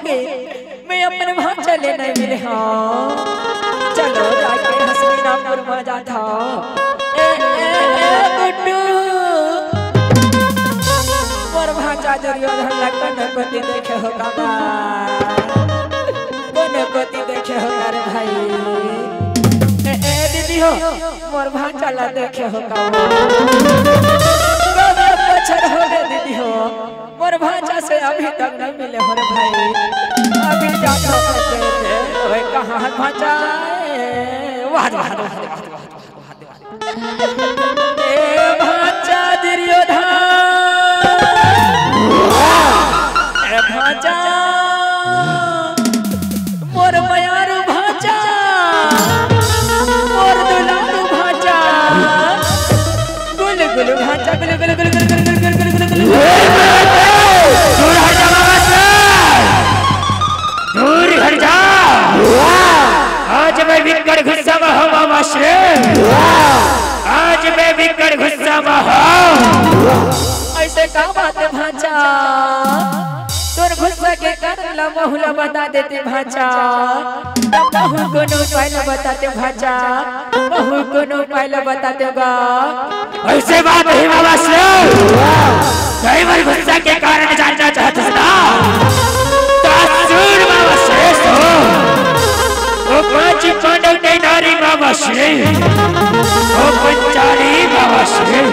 होगे मैं अपने भांजा लेने मिले हाँ चलो जाके हसीनापुर मजा था गुड्डू मोर भांजा दुर्योधन लखन कोती देखे हो कामा कोने कोती देखे हो अरे भाई दीदी हो मोर भांजा ला देखे हो कामा हो गए दीदी हो मोर भांजा से अभी तक नहीं मिले हो रे भाई अभी जाकर ओए कहां है भांजा वाह वाह ए भांजा दुर्योधन ए भांजा मोर मयारू भांजा मोर दुलारू भांजा गुल गुल भांजा गुल गुल गुल गुल दूर हट जा आज मैं विकट गुस्सा में हूँ मामा श्री आज मैं विकट गुस्सा में हूँ ऐसे का बात है भांजा तोर गुस्सा के कारण ला बहुला बता देते भांजा बहु को नो पहले बताते भांजा बहु को नो पहले बताते गा ऐसे बात नहीं मामा श्री कई बार गुस्सा के कारण जानना चाहता ना तासुर मामा श्रेष्ठ हो वो पांच पांडव के नारी मामा श्री वो पंचाली मामा श्री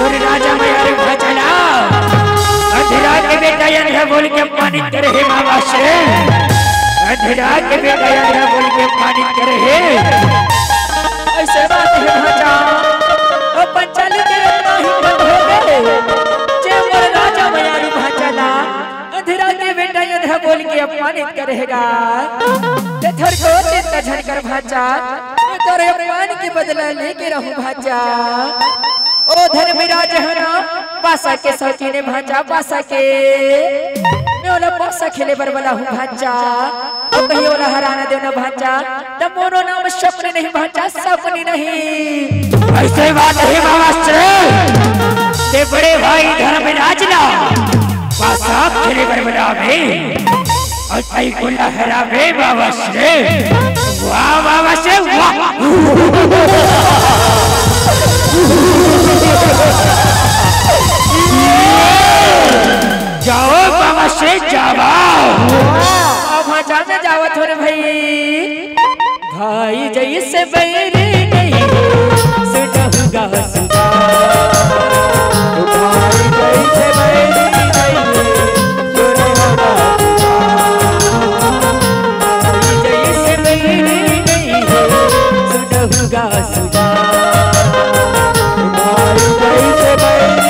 और राजा मयारी भजना अंधेरा के बेटा यह बोल के अपमानित करे है मामा श्री अंधेरा के बेटा यह बोल के अपमानित करे है ऐसे बात है भाजा वो पंचाली के रत्ना ही बंद हो गए जेवर राजा मयारी भजना अंधेरा के बेटा यह बोल के अपमानित करेगा ते थर को चिंता झनकर भाजा तोरे अपमान के बदला लेके रहूं भाजा ओ धर्मराज है ना पासा के शौकीन भाजा पासा के मैं ओला पासा खेले बरबला हूं भाजा ओ कहीं ओला हराना देना भाजा तब मोरो नाम सपने नहीं भाजा सपने नहीं ऐसे बात है बाबा श्री ते बड़े भाई धर्मराज ना पासा खेले बरबला में और कई गुला हरा में बाबा श्री वाह बाबा श्री वाह जाओ बाबा श्री जाओ अब भांजा में जाओ थोड़े भाई भाई जैसे बैरी नहीं सुनहुगा सुना भाई जैसे बैरी नहीं सुनहुगा भाई जैसे बैरी नहीं सुनहुगा सुना भाई जैसे बैरी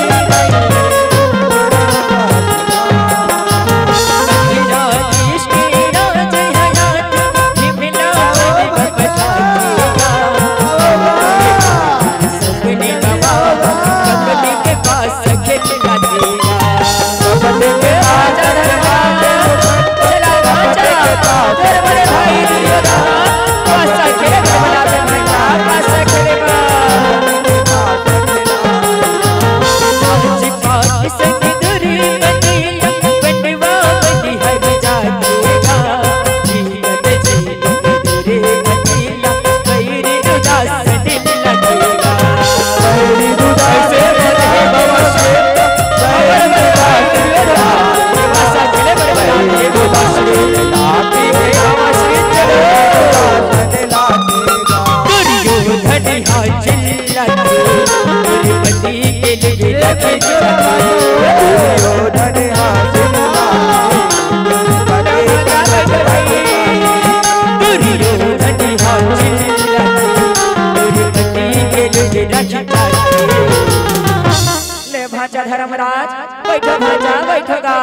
धर्मराज बैठो भांजा बैठोगा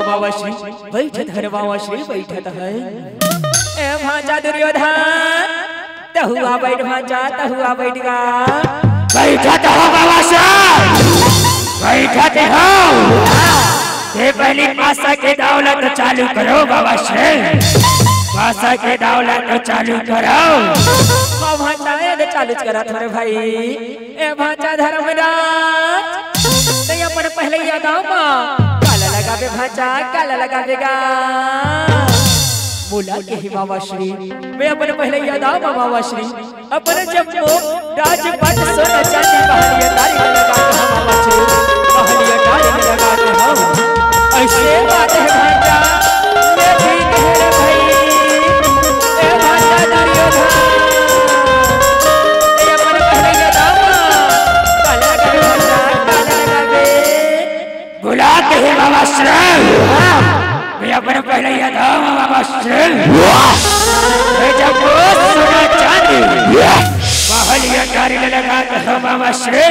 बाबा श्री बैठ धर्मावा श्री बैठत है ए भांजा दुर्योधन तहुआ बैठ भांजा तहुआ बैठगा बैठत हो बाबा श्री बैठत हो ये पहली पासा के दौलत चालू करो बाबा श्री पासा के दौलत चालू करो भांजा चालू करा थोड़े भाई ए भांजा धर्मराज ते अपन पहले या गांव में काला लगा लगावे भाचा काला लगावेगा बोला के ही बाबा श्री मैं अपने पहले याद आओ बाबा श्री अपने जब वो राजपट सोना चांदी बहलिया तारी लगा के बाबा श्री बहलिया तारी लगा के हम ऐसे बात है भाचा ये भी कह भाई ए भाचा दरियो ये अपने पहले याद आओ काला लगावे भाचा काला लगावे बोला के ही बाबा श्री मैं अपने पहले याद आओ बाबा श्री जब वो सोना चांदी बहलिया तारी लगाते हो बाबा श्री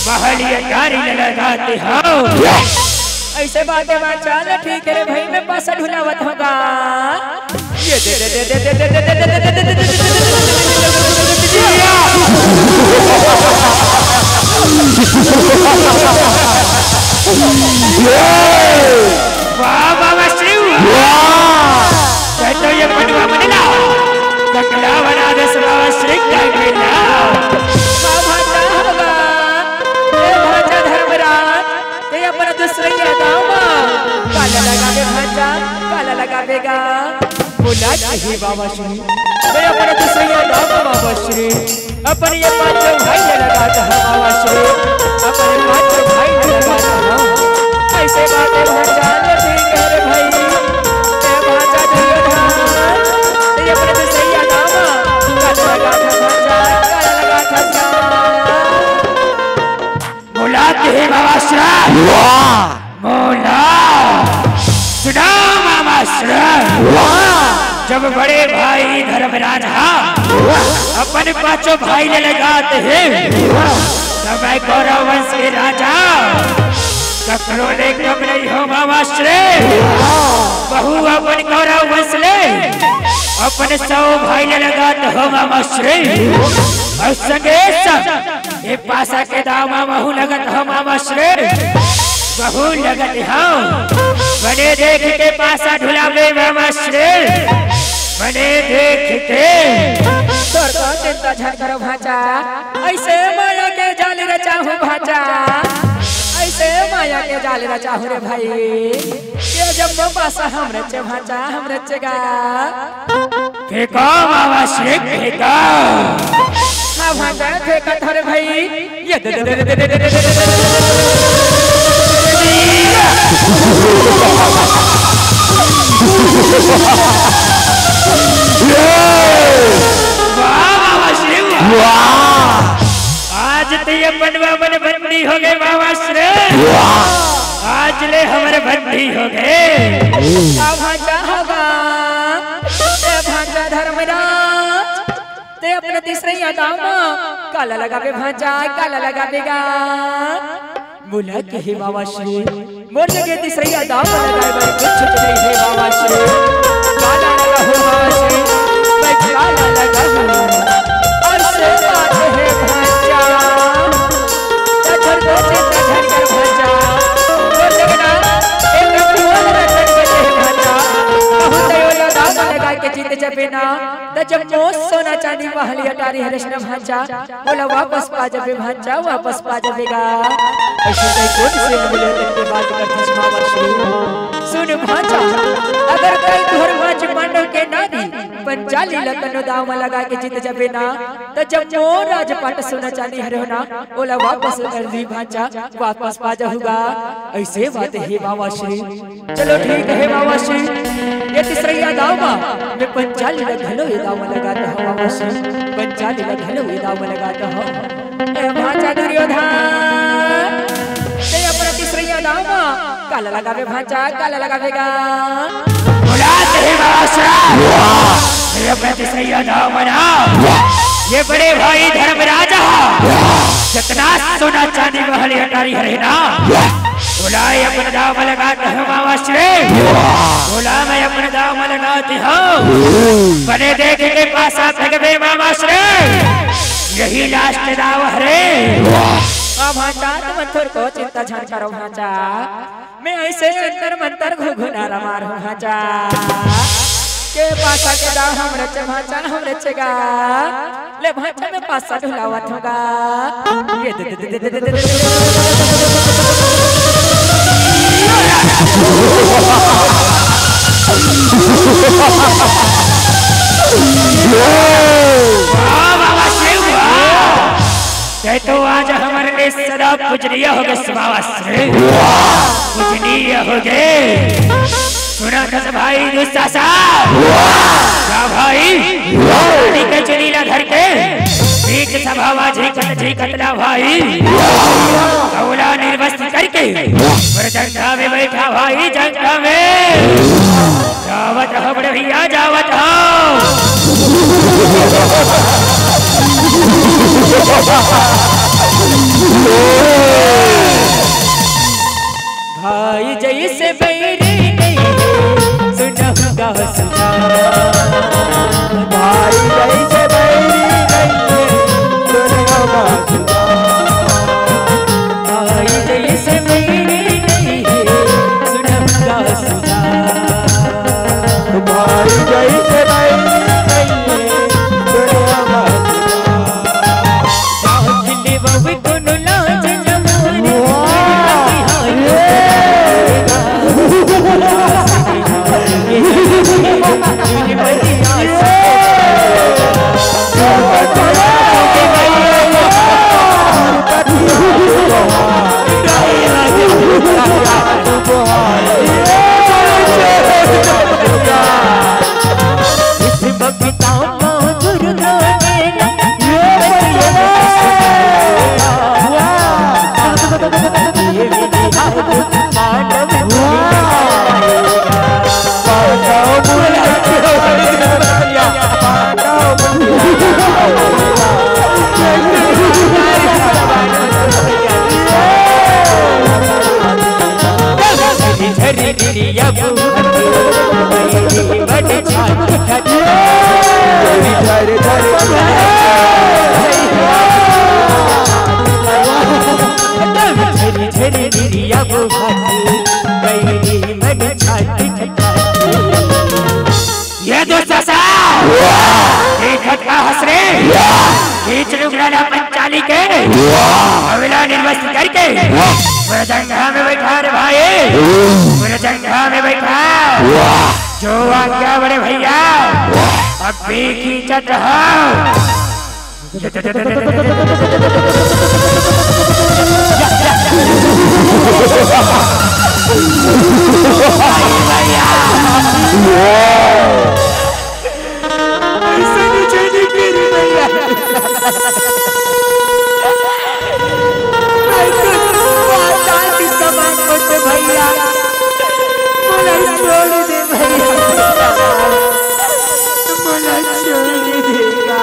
बहलिया तारी लगाते हो ऐसे बातें बाचा न ठीक है भाई मैं पासा ढुलावत होगा ये दे दे दे दे दे दे दे वाह बाबा श्री तो ये पटवा बना ककड़ा बना दे बाबा श्री का बेटा भाचा होगा ये भाचा धर्मराज ये अपना दूसरे याद आओ काला लगावे भाचा काला लगावेगा बोला ही बाबा श्री मैं अपना दूसरे याद आओ बाबा श्री अपने ये पांचों भाई लगाता है बाबा श्री अपने पांचों भाई लगाता है ऐसे बातें भाचा नहीं कह रहे भाई ये भाचा धर्मराज ये अपने दूसरे याद आओ काला लगाता भाचा काला लगाता बोला के बाबा श्री बोला सुना बाबा श्री जब बड़े भाई धर्मराज अपन पांचों भाई ने लगाते हैं तब गौरव वंश के राजा ककड़ों ने कब नहीं हो बाबा श्री बहु अपन गौरव वंश ले अपने 100 भाई ने लगाते हो बाबा श्री और संगे ये पासा के दामा बहु लगत हो बाबा श्री बहु लगत हो बने देख के पासा ढुलावे बाबा श्री बने देख के तोर को चिंता झन करो भाचा ऐसे माया के जाल रचाहू भाचा ऐसे माया के जाल रचाहू रे भाई ये जब पासा हम रचे भाचा हम रचेगा फेंको बाबा श्री फेंको हाँ भाचा फेंका थोड़े भाई ये दे दे दे दे दे आज तो ये बनवा बन बंदी हो गए बाबा श्री आज ले हमारे बंदी हो गए भाचा होगा भाचा धर्मराज ते अपने तीसरे याद आओ काला लगावे भाचा काला लगावेगा बोला के हे बाबा श्री मोर जगह तीसरे याद आओ लगाए भाई कुछ नहीं है बाबा श्री काला लगा हो बाबा श्री मैं काला लगा हूं और से बात है भाचा धर को चिंता धर कर भाचा मोर जगह एक बोल रहा है भाचा बहुत यो दाग लगा के जीत जबेना त जब मोस सोना चांदी महलिया टारी हरिश्न भाचा बोला वापस पा जबे भाचा वापस पा जबेगा ऐसे कई कौन से मिले के बात करते बाबा श्री सुन भाचा अगर कई तोहर भाच पांडव के नारी पंचाली लखन दाव लगा के जीत जबेना त जब मो राजपाट सोना चांदी हरना बोला वापस कर दी भाचा वापस पा जाऊंगा ऐसे बात है बाबा श्री चलो ठीक है बाबा श्री ये तीसरा याद आओगा मैं पंचाली लखनऊ ये दाव लगाता हूँ बाबा श्री पंचाली लखनऊ ये दाव लगाता हूँ ए भाचा दुर्योधन ते अपना तीसरा याद आओगा काला लगावे भाचा काला लगावेगा बोला के बाबा श्री ये अपना तीसरा याद आओ मना ये बड़े भाई धर्मराजा जितना सोना चांदी महल अटारी हरेना बोला अपने दाव लगाते हो बाबा श्री बोला मैं अपने दाव लगाती हूँ बने देख के पास भगवे बाबा श्री यही लास्ट दाव हरे भाचा तुम थोड़ को चिंता झन करो भाचा मैं ऐसे अंतर मंतर घुघुना रमार हूँ भाचा के पासा के दाव हम रचे भाचा हम रचेगा ले भाचा में पासा ढुलावत होगा ये बाबा शिव तो आज हमारे लिए सदा पूजनीय हो गए बाबा श्री पूजनीय हो गए। सुना दस भाई दुस्साहसा क्या भाई के चुनीला घर के बीच सभावा झीकत ना भाई कौला निर्वस्त करके जंगा में बैठा भाई जंगा में जावत हो बड़े भैया जावत हो भाई जैसे बैरी नहीं सुनहगा सुना भाई जैसे बैरी नहीं सुनहगा सुना भाई जैसे बैरी नहीं सुनहगा सुना भाई जैसे बैरी नहीं सुनहगा सुना बाबू को लाज जमोरे ये दुस्साहसा हंसरे पंचाली के अविला निर्वस्त करके जंगा में बैठा रे भाई जंगा में बैठा जो आज्ञा बड़े भैया अब भी खींचत रहा भैया छोड़ दे भैया छोड़ देगा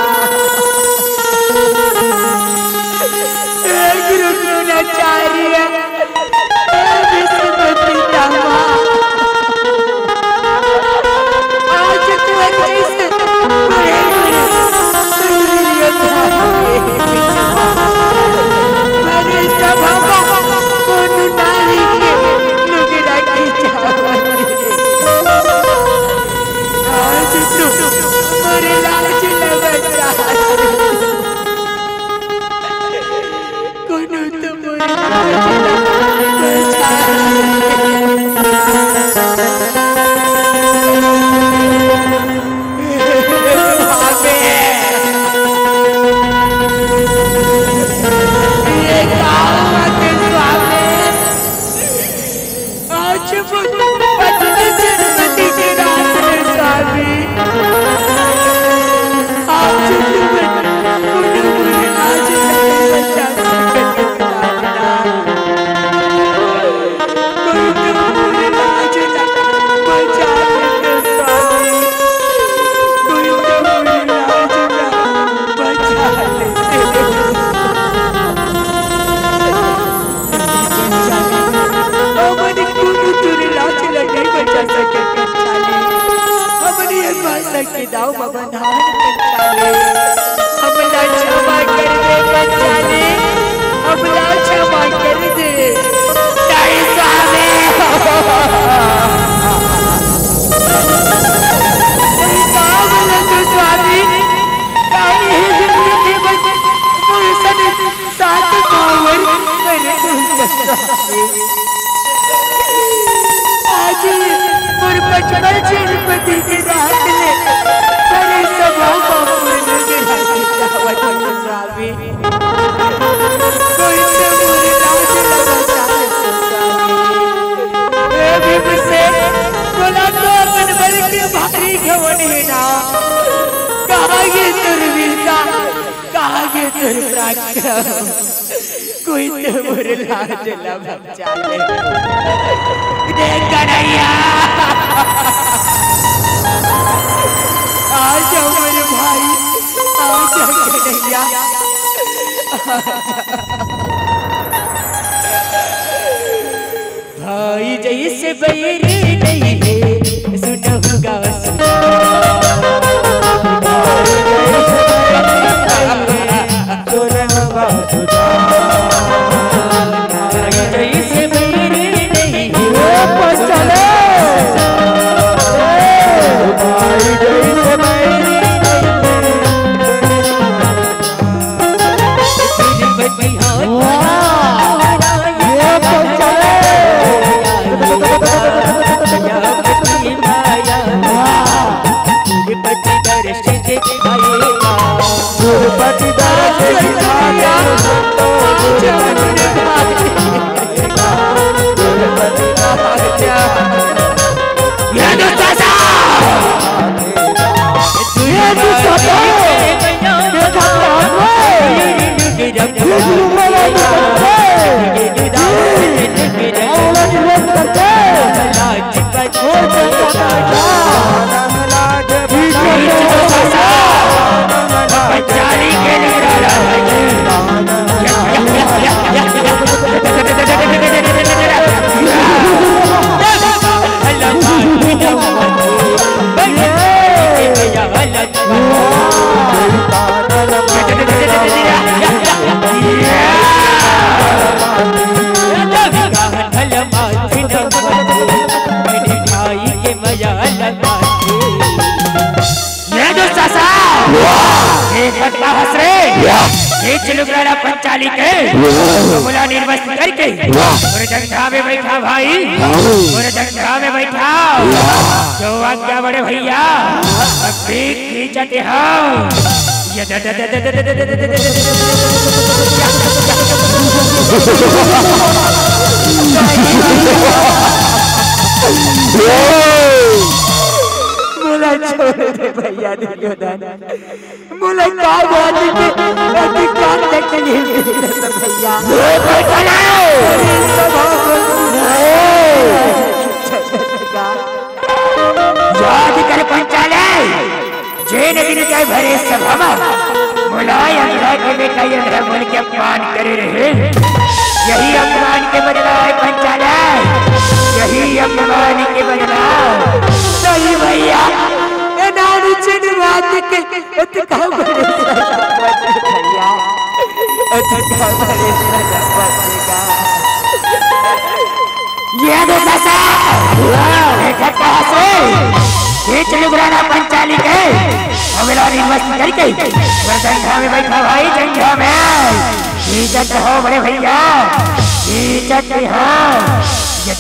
गुरुचार्य आज के दाव बंधान हमला क्षमा कर दे पंचाली, हमला क्षमा कर दे ताई स्वामी। स्वामी ताई जिंदगी बच मुर्शन साथ कोवर मेरे आज और बचपन जनपति के रात ले तेरे सभा बापुर नगर जावत स्वामी कोई तो मोरे राज लगा स्वामी ए से बोला तो अपन बल के भारी घवन है ना कहाँ ये दुर्वीरता कहाँ ये दुर्पराक्रम कोई तो मोरे लाज लगा चाले देख कन्हैया आजा मेरे भाई आजा कन्हैया भाई जैसे बैरी नहीं है सुना होगा जैसे बैरी नहीं है चलो पंचाली के बोला निर्वस्त करके और जंघा में बैठा भाई और जंघा में बैठा जो आज्ञा बड़े भैया अब खींचते हो मुला छोड़ दे भैया दुर्योधन मुला का बात के अधिकार देख लिए भैया याद कर पंचाले जेन दिन के भरे सभा मुलाय अंधा के बेटा ये बोल के अपमान करे रहे यही अपमान के बदला है पंचाले यही अपमान के बदला सही भैया नानी चिन बात के अतका बड़े भैया अतका बड़े का ये दो ससा देखा कहां से ये चलुगराना पंचाली के अगला निर्वस्त करके जंघा में बैठा भाई जंघा में इज्जत हो बड़े भैया इज्जत हो